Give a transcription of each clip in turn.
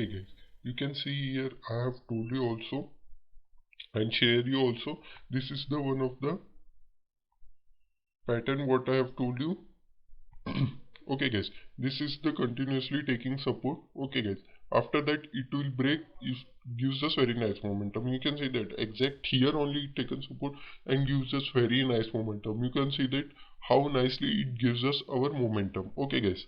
Okay guys, you can see here I have told you also and share you also. This is the one of the pattern what I have told you. Okay guys, this is the continuously taking support. Okay guys, after that it will break, it gives us very nice momentum. You can see that exact here only taken support and gives us very nice momentum. You can see that how nicely it gives us our momentum. Okay guys,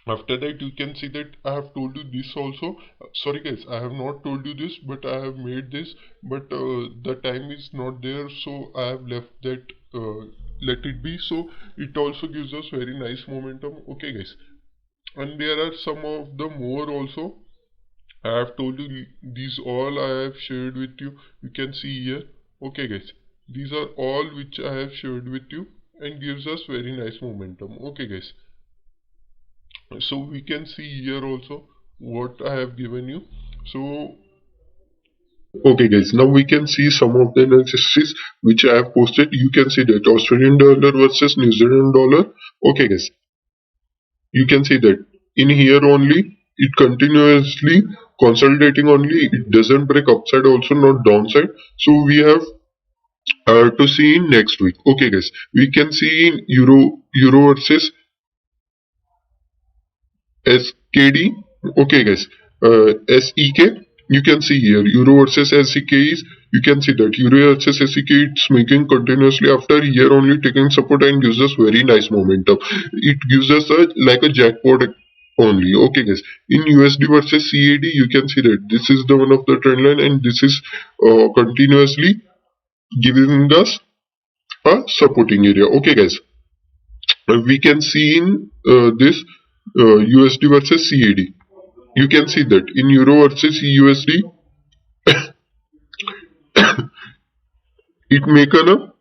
after that you can see that I have told you this also. Sorry guys, I have not told you this, but I have made this, but the time is not there, so I have left that, let it be. So it also gives us very nice momentum. Okay guys, and there are some of the more also. I have told you these all I have shared with you. You can see here. Okay guys, these are all which I have shared with you and gives us very nice momentum. Okay guys, so we can see here also what I have given you. So okay guys, now we can see some of the analysis which I have posted. You can see that Australian dollar versus New Zealand dollar. Okay guys, you can see that in here only it continuously consolidating only, it doesn't break upside also, not downside. So we have to see in next week. Okay guys, we can see in euro versus SKD. Okay guys, SEK, you can see here euro versus SEK is, you can see that euro versus SEK it's making continuously after here only taking support and gives us very nice momentum. It gives us like a jackpot only. Okay guys, in USD versus CAD you can see that this is the one of the trend line and this is continuously giving us a supporting area. Okay guys, we can see in this USD versus CAD. You can see that in euro versus USD, it make an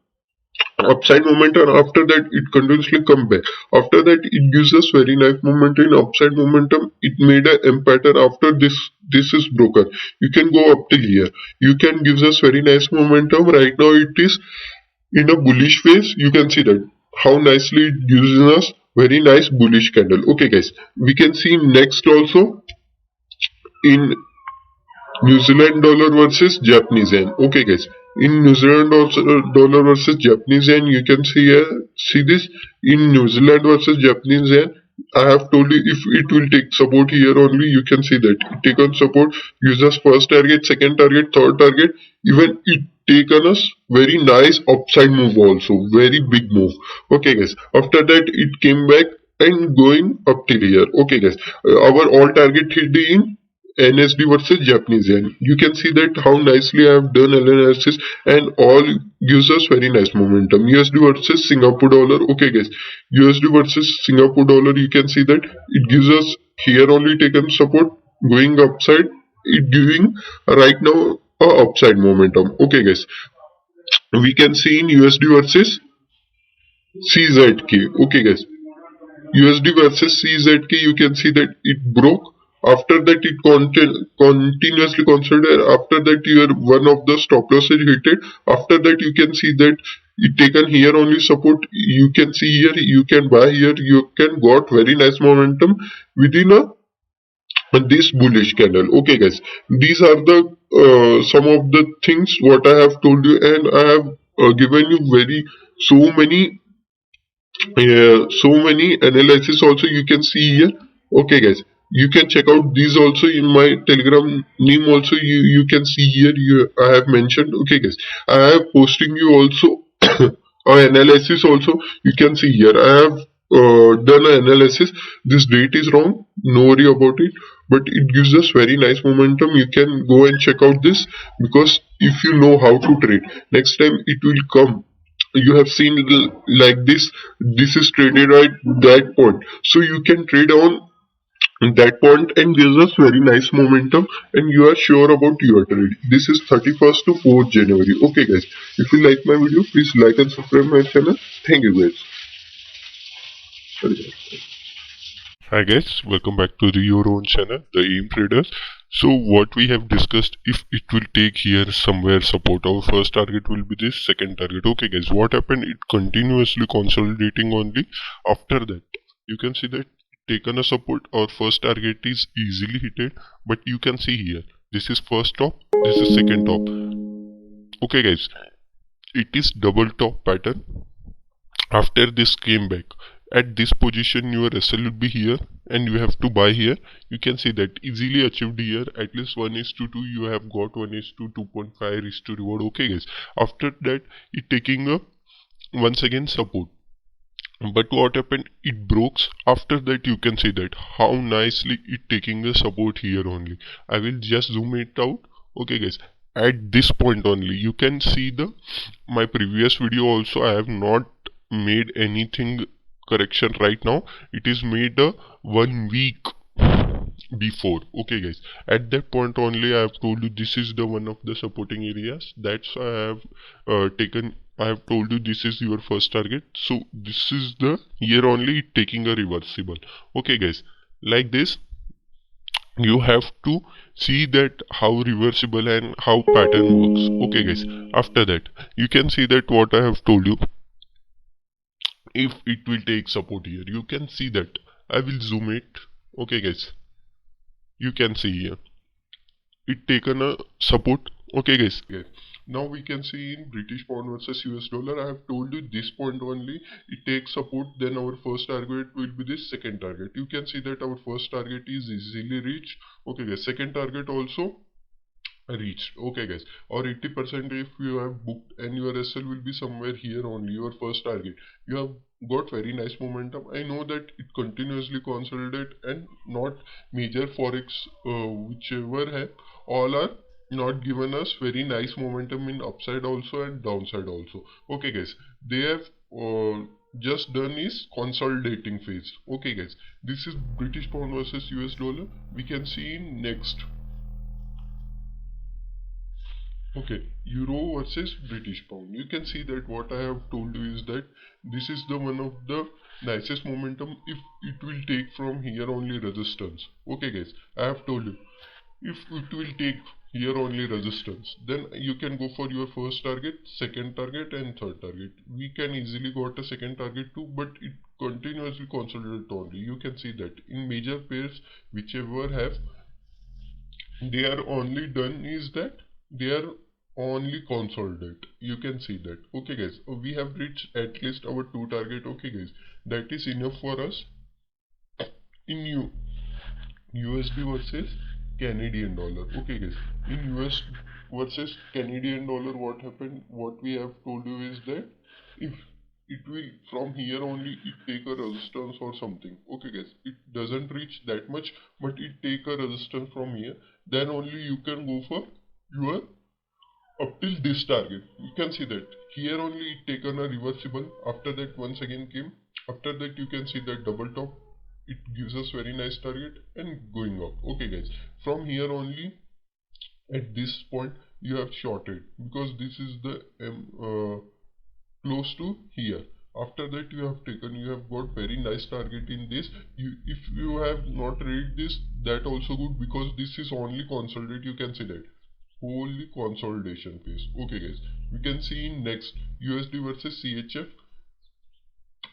upside momentum. After that, it continuously come back. After that, it gives us very nice momentum. In upside momentum, it made a M pattern. After this, this is broken. You can go up till here. You can gives us very nice momentum. Right now, it is in a bullish phase. You can see that how nicely it gives us very nice bullish candle. Okay, guys, we can see next also in New Zealand dollar versus Japanese yen. Okay guys, in New Zealand dollar versus Japanese yen, you can see here, see this, in New Zealand versus Japanese yen, I have told you if it will take support here only, you can see that it take on support, gives us first target, second target, third target, even it taken us very nice upside move also, very big move. Okay guys, after that it came back and going up till here. Okay guys, our all target hit in NSD versus Japanese yen. You can see that how nicely I have done analysis and all gives us very nice momentum. USD versus Singapore dollar. Okay guys, USD versus Singapore dollar, you can see that it gives us here only taken support going upside. It giving right now a upside momentum. Okay guys, we can see in USD versus CZK. Okay guys, USD versus CZK, you can see that it broke. After that, it continuously consolidated. After that, your one of the stop losses hit it. After that, you can see that it taken here only support. You can see here, you can buy here. You can got very nice momentum within this bullish candle. Okay, guys, these are the some of the things what I have told you, and I have given you very so many analysis also. You can see here. Okay guys, you can check out these also in my telegram name also. You can see here, I have mentioned. Okay guys, I have posting you also analysis also. You can see here I have done an analysis. This date is wrong, no worry about it, but it gives us very nice momentum. You can go and check out this, because if you know how to trade, next time it will come. You have seen like this is traded at that point, so you can trade on that point and gives us very nice momentum, and you are sure about your trade. This is 31st to 4th January. Okay guys, if you like my video, please like and subscribe my channel. Thank you guys. Hi guys, welcome back to your own channel, the AIM Traders. So what we have discussed, if it will take here somewhere support, our first target will be this, second target. Okay guys, what happened, it continuously consolidating only. After that, you can see that taken a support. Our first target is easily hit, but you can see here, this is first top, this is second top. Okay guys, it is double top pattern. After this came back, at this position your SL will be here and you have to buy here. You can see that easily achieved here, at least 1:2, you have got 1:2.5 is to reward. Okay guys, after that it taking a once again support, but what happened, it broke. After that you can see that how nicely it taking a support here only. I will just zoom it out. Okay guys, at this point only you can see the my previous video also. I have not made anything correction right now. It is made a 1 week before. Okay guys, at that point only I have told you this is the one of the supporting areas. That's why I have I have told you this is your first target. So this is the here only taking a reversible. Okay guys, like this you have to see that how reversible and how pattern works. Okay guys, after that you can see that what I have told you, if it will take support here, you can see that. I will zoom it. Okay guys, you can see here it taken a support. Okay guys, now we can see in British pound versus US dollar. I have told you this point only it takes support, then our first target will be this second target. You can see that our first target is easily reached. Okay guys, second target also reached. Okay guys, or 80% if you have booked, and your SL will be somewhere here only, your first target. You have got very nice momentum. I know that it continuously consolidate, and not major forex whichever have, all are not given us very nice momentum in upside also and downside also. Okay guys, they have just done is consolidating phase. Okay guys, this is British pound versus US dollar. We can see in next. Okay, Euro versus British pound. You can see that what I have told you is that this is the one of the nicest momentum if it will take from here only resistance. Okay guys, I have told you, if it will take here only resistance, then you can go for your first target, second target and third target. We can easily got a second target too, but it continuously consolidate only. You can see that in major pairs whichever have, they are only done is that they are only consolidate. You can see that. Okay guys, we have reached at least our two target. Okay guys, that is enough for us in USD versus Canadian dollar. Okay guys, in US versus Canadian dollar, what happened, what we have told you is that if it will from here only it take a resistance or something. Okay guys, it doesn't reach that much, but it take a resistance from here, then only you can go for your up till this target. You can see that here only it taken a reversible. After that once again came. After that you can see that double top, it gives us very nice target and going up. Okay guys, from here only at this point you have shorted, because this is the close to here. After that you have taken, you have got very nice target in this. If you have not read this, that also good, because this is only consolidate. You can see that wholly consolidation phase. Okay guys, we can see in next USD versus CHF.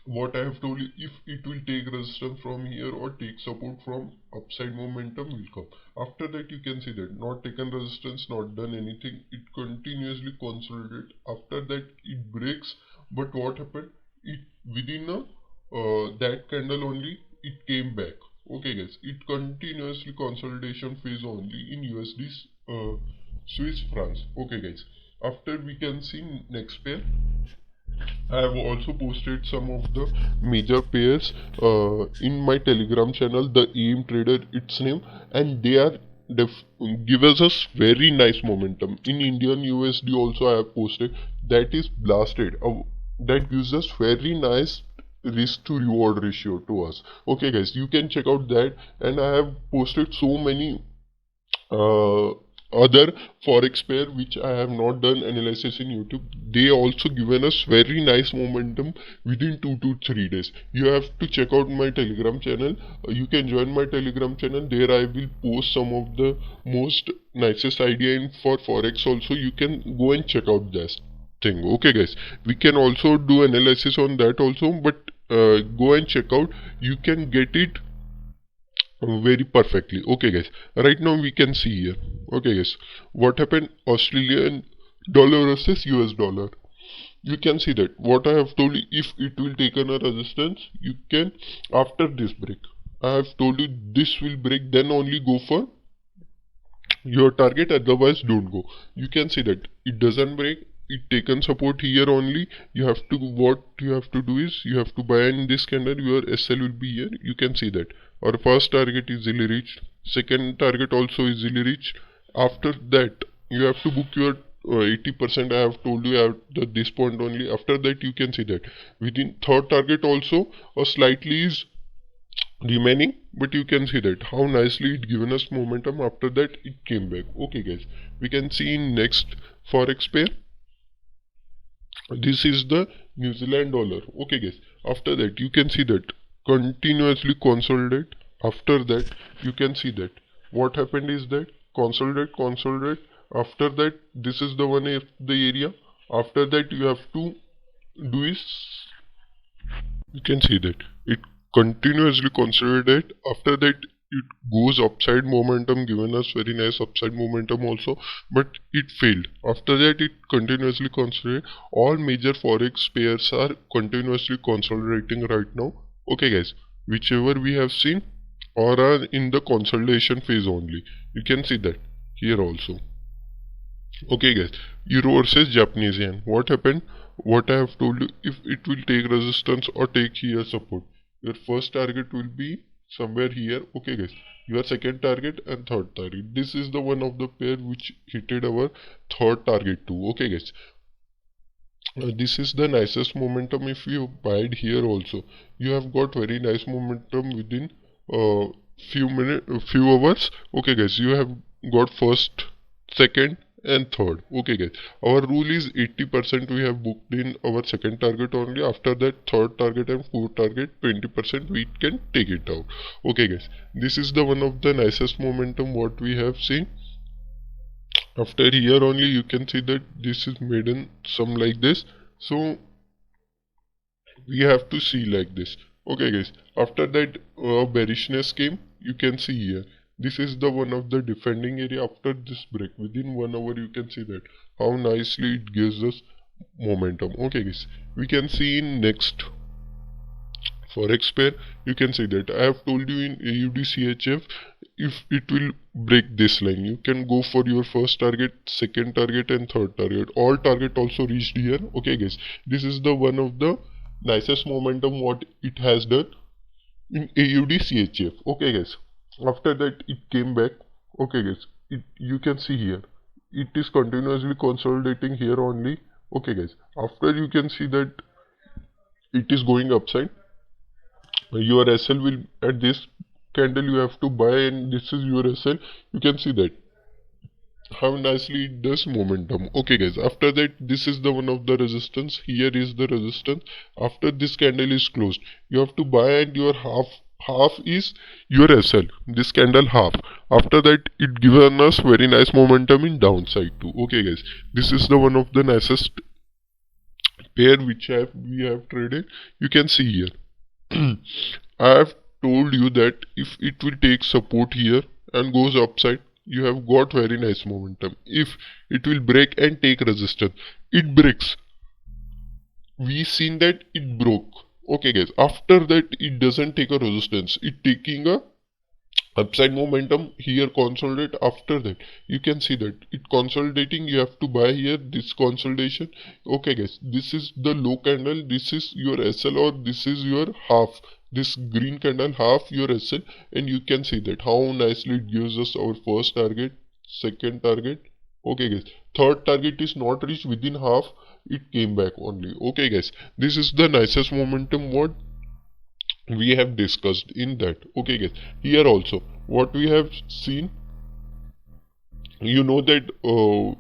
What I have told you, if it will take resistance from here or take support from upside, momentum will come. After that you can see that not taken resistance, not done anything, it continuously consolidate. After that it breaks, but what happened, it within a that candle only it came back. Okay guys, it continuously consolidation phase only in USD Swiss francs. Okay guys, after we can see next pair. I have also posted some of the major pairs in my Telegram channel, the EM Trader, its name, and they are give us very nice momentum. In Indian USD also I have posted, that is blasted. That gives us very nice risk to reward ratio to us. Okay guys, you can check out that, and I have posted so many uh, other forex pair which I have not done analysis in YouTube. They also given us very nice momentum within 2 to 3 days. You have to check out my Telegram channel. You can join my Telegram channel. There I will post some of the most nicest idea in for forex also. You can go and check out this thing. Okay guys, we can also do analysis on that also, but go and check out. You can get it very perfectly. Okay guys, right now we can see here. Okay guys, what happened? Australian dollar versus US dollar. You can see that what I have told you, if it will take on a resistance, you can, after this break, I have told you this will break, then only go for your target, otherwise don't go. You can see that it doesn't break, it taken support here only. You have to, what you have to do is you have to buy in this candle, your SL will be here. You can see that our first target easily reached, second target also easily reached. After that you have to book your 80%. I have told you at this point only. After that you can see that within third target also or slightly is remaining, but you can see that how nicely it given us momentum. After that it came back. Okay guys, we can see in next forex pair. This is the New Zealand dollar. Okay guys, after that you can see that continuously consolidate. After that you can see that what happened is that consolidate. After that this is the one of the area. After that you have to do is, you can see that it continuously consolidate. After that it goes upside momentum, given us very nice upside momentum also, but it failed. After that it continuously consolidate. All major forex pairs are continuously consolidating right now. Okay guys, whichever we have seen or are in the consolidation phase only. You can see that here also. Okay guys, Euro versus Japanese yen. What happened? What I have told you, if it will take resistance or take here support, your first target will be somewhere here. Okay guys, your second target and third target. This is the one of the pair which hitted our third target too. Okay guys, this is the nicest momentum. If you buy it here also, you have got very nice momentum within few hours. Okay guys, you have got first, second and third. Okay guys, our rule is 80% we have booked in our second target only. After that third target and fourth target 20% we can take it out. Okay guys, this is the one of the nicest momentum what we have seen. After here only you can see that this is made in some like this, so we have to see like this. Okay guys, after that bearishness came. You can see here, this is the one of the defending area. After this break within 1 hour, you can see that how nicely it gives us momentum. Okay guys, we can see in next forex pair. You can see that I have told you in AUD if it will break this line, you can go for your first target, second target and third target. All target also reached here. Okay guys, this is the one of the nicest momentum what it has done in AUD. Okay guys, after that it came back. Okay guys, you can see here it is continuously consolidating here only. Okay guys, after you can see that it is going upside. Your SL will, at this candle you have to buy, and this is your SL. You can see that how nicely it does momentum. Okay guys, after that this is the one of the resistance. Here is the resistance. After this candle is closed, you have to buy, and your half is your SL, this candle half. After that it given us very nice momentum in downside too. Okay guys, this is the one of the nicest pair which we have traded. You can see here I have told you that if it will take support here and goes upside, you have got very nice momentum. If it will break and take resistance, it breaks. We seen that it broke. Okay guys, after that it doesn't take a resistance, it taking a upside momentum here, consolidate. After that you can see that it consolidating. You have to buy here this consolidation. Okay guys, this is the low candle, this is your SL, or this is your half, this green candle half your SL. And you can see that how nicely it gives us our first target, second target. Okay guys, third target is not reached within half, it came back only. Okay guys, this is the nicest momentum what we have discussed in that. Okay guys, here also what we have seen, you know that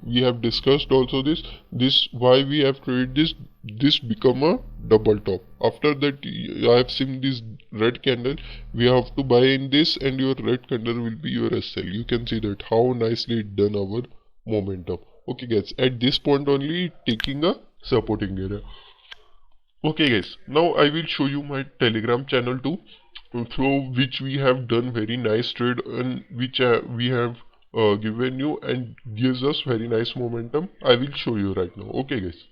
we have discussed also this why we have created this become a double top. After that I have seen this red candle, we have to buy in this, and your red candle will be your SL. You can see that how nicely it done our momentum. Okay guys, at this point only taking a supporting area. Okay guys, now I will show you my Telegram channel too. through which we have done very nice trade, and which we have given you and gives us very nice momentum. I will show you right now. Okay guys.